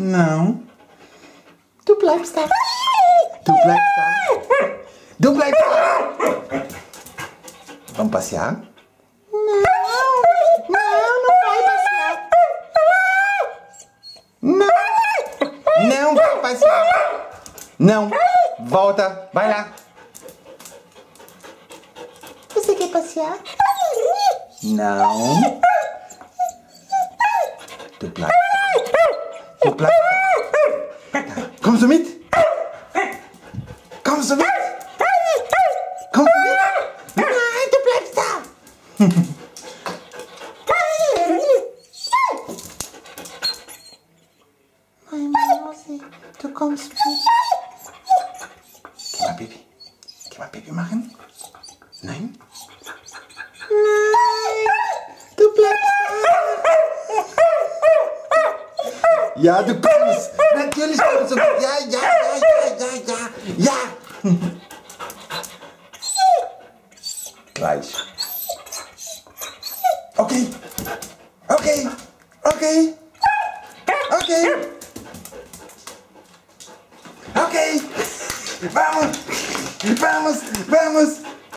Não. Du bleibst da. Du bleibst da. Du bleibst da. Vamos passear? Não. Não, não vai passear. Não. Não vai passear. Não. Volta. Vai lá. Você quer passear? Não. Du bleibst. Du bleibst. Kommst du mit? Kommst du mit? Kommst du mit? Nein, du bleibst da. Nein, Mausi, du kommst mit. Geh mal Baby. Geh mal Baby machen. Nein? Nein, du bleibst da. Ja, du kommst. Natürlich kommst du mit. Ja. Gleich. Okay. Vamos.